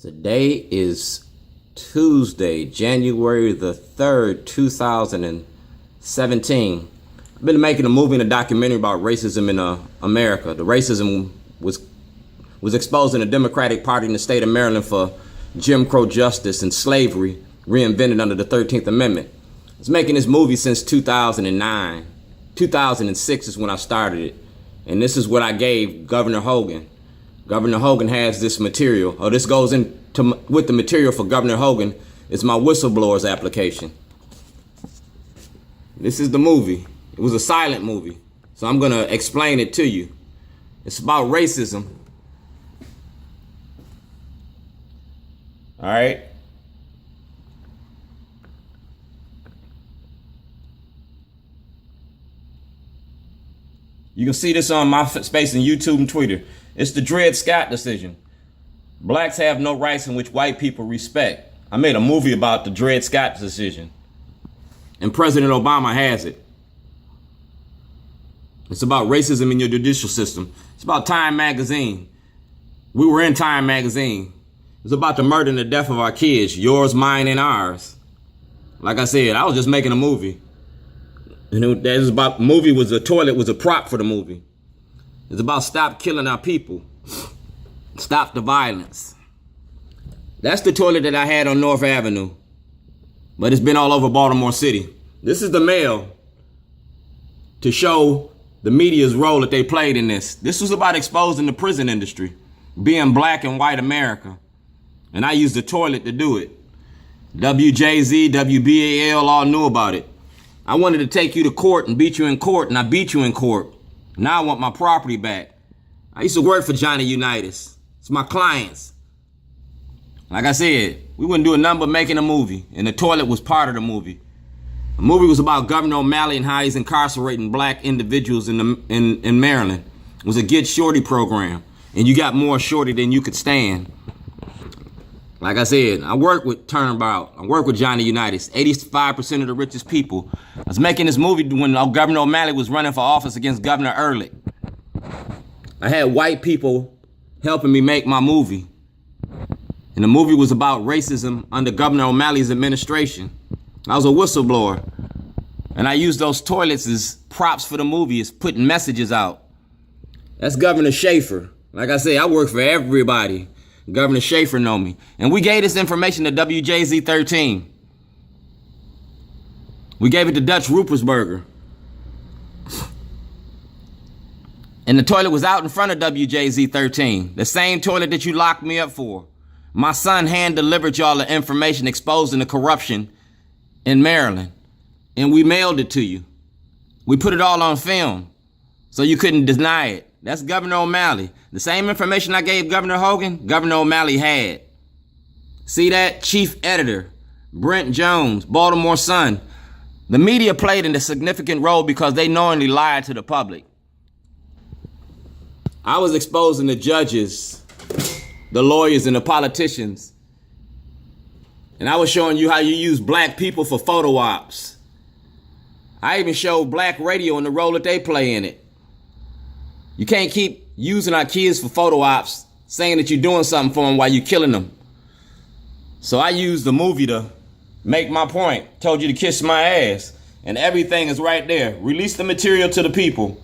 Today is Tuesday, January the 3rd, 2017. I've been making a movie and a documentary about racism in America. The racism was exposed in the Democratic Party in the state of Maryland for Jim Crow justice and slavery reinvented under the 13th Amendment. I was making this movie since 2009. 2006 is when I started it. And this is what I gave Gov.Hogan. Gov.Hogan has this material, or this goes into with the material for Gov.Hogan. It's my whistleblower's application. This is the movie. It was a silent movie, so I'm gonna explain it to you. It's about racism. All right. You can see this on my space in YouTube and Twitter. It's the Dred Scott decision. Blacks have no rights in which white people respect. I made a movie about the Dred Scott decision. And President Obama has it. It's about racism in your judicial system. It's about Time magazine. We were in Time magazine. It's about the murder and the death of our kids. Yours, mine, and ours. Like I said, I was just making a movie. And that was about, movie was a toilet, was a prop for the movie. It's about stop killing our people. Stop the violence. That's the toilet that I had on North Avenue. But it's been all over Baltimore City. This is the mail to show the media's role that they played in this. This was about exposing the prison industry, being black and white America. And I used the toilet to do it. WJZ, WBAL all knew about it. I wanted to take you to court and beat you in court, and I beat you in court. Now I want my property back. I used to work for Johnny Unitas. It's my clients. Like I said, we wouldn't do a number making a movie, and the toilet was part of the movie. The movie was about Governor O'Malley and how he's incarcerating black individuals in Maryland. It was a Get Shorty program, and you got more shorty than you could stand. Like I said, I work with Turnabout. I work with Johnny Unitas, 85% of the richest people. I was making this movie when Governor O'Malley was running for office against Governor Ehrlich. I had white people helping me make my movie. And the movie was about racism under Governor O'Malley's administration. I was a whistleblower. And I used those toilets as props for the movie, as putting messages out. That's Governor Schaefer. Like I said, I work for everybody. Governor Schaefer know me. And we gave this information to WJZ-13. We gave it to Dutch Rupersberger. And the toilet was out in front of WJZ-13. The same toilet that you locked me up for. My son hand-delivered y'all the information exposing the corruption in Maryland. And we mailed it to you. We put it all on film, so you couldn't deny it. That's Governor O'Malley. The same information I gave Governor Hogan, Governor O'Malley had. See that? Chief Editor, Brent Jones, Baltimore Sun. The media played in a significant role because they knowingly lied to the public. I was exposing the judges, the lawyers, and the politicians. And I was showing you how you use black people for photo ops. I even showed black radio and the role that they play in it. You can't keep using our kids for photo ops, saying that you're doing something for them while you're killing them. So I used the movie to make my point. Told you to kiss my ass. And everything is right there. Release the material to the people.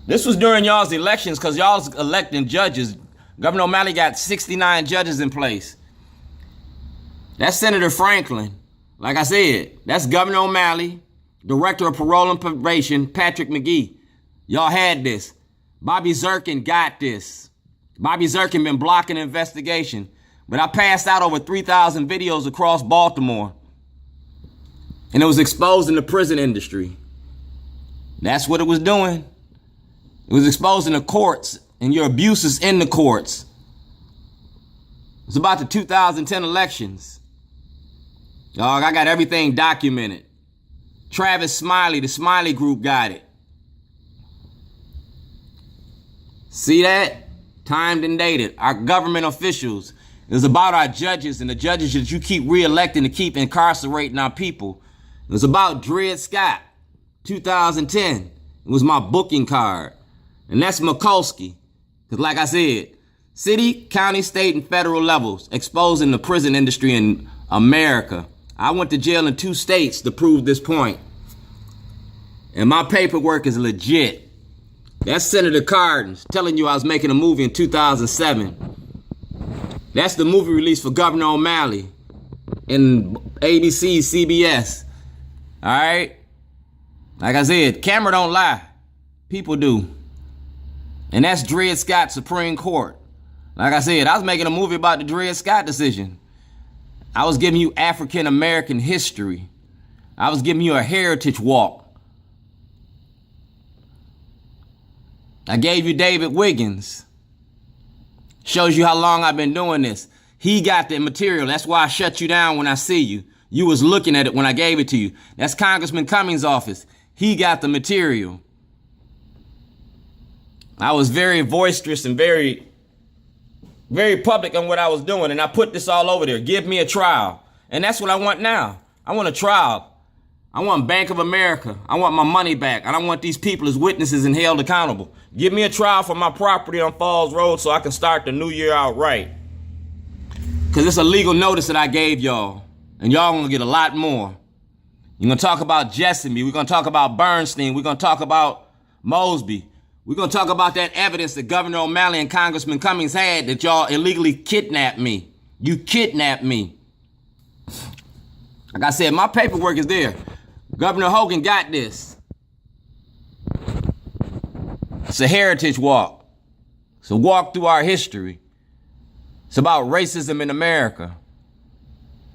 This was during y'all's elections because y'all's electing judges. Governor O'Malley got 69 judges in place. That's Senator Franklin. Like I said, that's Governor O'Malley, Director of Parole and Probation, Patrick McGee. Y'all had this. Bobby Zirkin got this. Bobby Zirkin been blocking the investigation. But I passed out over 3,000 videos across Baltimore. And it was exposing the prison industry. That's what it was doing. It was exposing the courts and your abuses in the courts. It's about the 2010 elections. Dog, I got everything documented. Travis Smiley, the Smiley Group got it. See that? Timed and dated. Our government officials. It was about our judges and the judges that you keep re-electing to keep incarcerating our people. It was about Dred Scott, 2010. It was my booking card. And that's Mikulski. Because like I said, City, county, state, and federal levels, exposing the prison industry in America. I went to jail in 2 states to prove this point. And my paperwork is legit. That's Senator Cardin telling you I was making a movie in 2007. That's the movie release for Governor O'Malley in ABC, CBS. All right? Like I said, camera don't lie. People do. And that's Dred Scott Supreme Court. Like I said, I was making a movie about the Dred Scott decision. I was giving you African American history. I was giving you a heritage walk. I gave you David Wiggins. Shows you how long I've been doing this. He got the material. That's why I shut you down when I see you. You was looking at it when I gave it to you. That's Congressman Cummings' office. He got the material. I was very boisterous and very public on what I was doing, and I put this all over there. Give me a trial. And that's what I want now. I want a trial. I want Bank of America. I want my money back. And I want these people as witnesses and held accountable. Give me a trial for my property on Falls Road so I can start the new year out right. Because it's a legal notice that I gave y'all. And y'all gonna get a lot more. You're gonna talk about Jessamy. We're gonna talk about Bernstein. We're gonna talk about Mosby. We're gonna talk about that evidence that Governor O'Malley and Congressman Cummings had that y'all illegally kidnapped me. You kidnapped me. Like I said, my paperwork is there. Governor Hogan got this. It's a heritage walk. It's a walk through our history. It's about racism in America.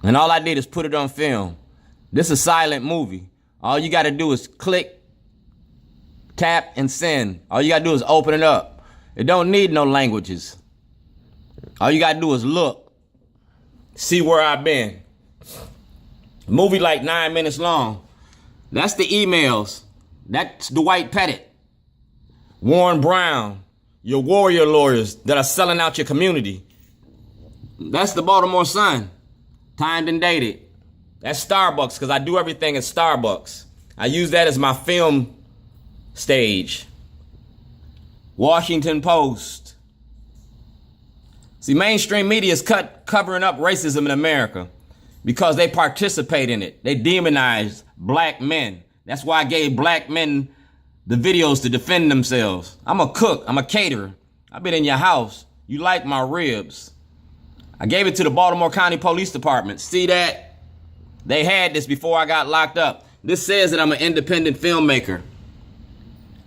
And all I did is put it on film. This is a silent movie. All you gotta do is click, tap, and send. All you gotta do is open it up. It don't need no languages. All you gotta do is look, see where I've been. Movie like 9 minutes long. That's the emails. That's Dwight Pettit, Warren Brown, your warrior lawyers that are selling out your community. That's the Baltimore Sun, timed and dated. That's Starbucks, because I do everything at Starbucks. I use that as my film stage. Washington Post. See, mainstream media is covering up racism in America because they participate in it. They demonize black men. That's why I gave black men the videos to defend themselves. I'm a cook. I'm a caterer. I've been in your house. You like my ribs. I gave it to the Baltimore County Police Department. See that? They had this before I got locked up. This says that I'm an independent filmmaker.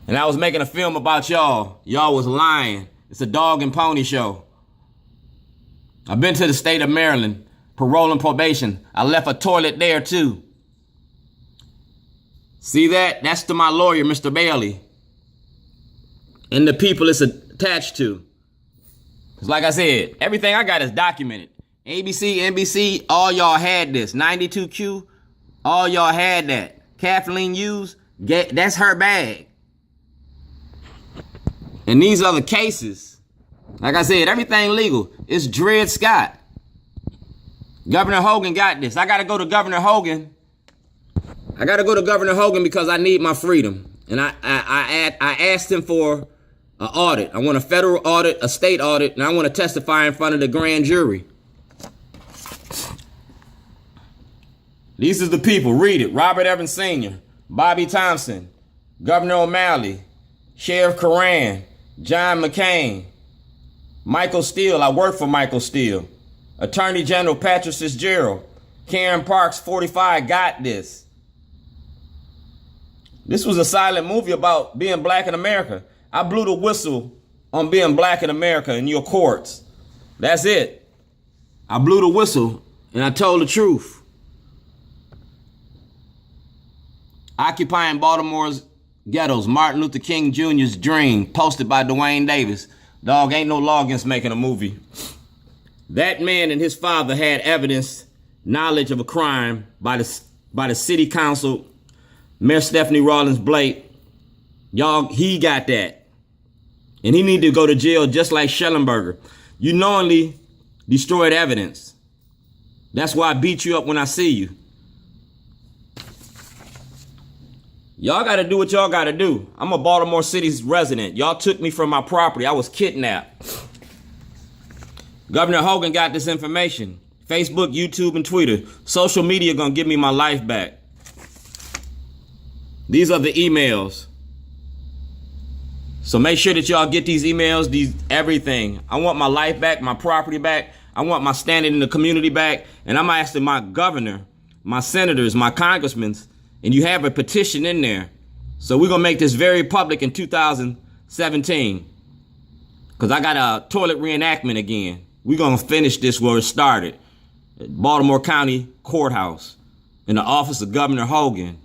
And I was making a film about y'all. Y'all was lying. It's a dog and pony show. I've been to the state of Maryland, parole and probation. I left a toilet there too. See that? That's to my lawyer, Mr. Bailey. And the people it's attached to. Because like I said, everything I got is documented. ABC, NBC, all y'all had this. 92Q, all y'all had that. Kathleen Hughes, that's her bag. And these other cases, like I said, everything legal. It's Dred Scott. Governor Hogan got this. I got to go to Governor Hogan. I got to go to Governor Hogan because I need my freedom. And I asked him for an audit. I want a federal audit, a state audit, and I want to testify in front of the grand jury. These is the people. Read it. Robert Evans Sr., Bobby Thompson, Governor O'Malley, Sheriff Coran, John McCain, Michael Steele. I work for Michael Steele. Attorney General Patrick Fitzgerald, Karen Parks, 45, got this. This was a silent movie about being black in America. I blew the whistle on being black in America in your courts. That's it. I blew the whistle and I told the truth. Occupying Baltimore's ghettos, Martin Luther King Jr.'s dream, posted by Dwayne Davis. Dog, ain't no law against making a movie. That man and his father had evidence, knowledge of a crime by the city council, Mayor Stephanie Rawlins Blake. Y'all, he got that. And he need to go to jail just like Schellenberger. You knowingly destroyed evidence. That's why I beat you up when I see you. Y'all got to do what y'all got to do. I'm a Baltimore City's resident. Y'all took me from my property. I was kidnapped. Governor Hogan got this information. Facebook, YouTube, and Twitter. Social media gonna give me my life back. These are the emails. So make sure that y'all get these emails, everything. I want my life back, my property back. I want my standing in the community back. And I'm asking my governor, my senators, my congressmen, and you have a petition in there. So we're gonna make this very public in 2017. Because I got a toilet reenactment again. We're gonna finish this where it started. At Baltimore County Courthouse, in the office of Governor Hogan.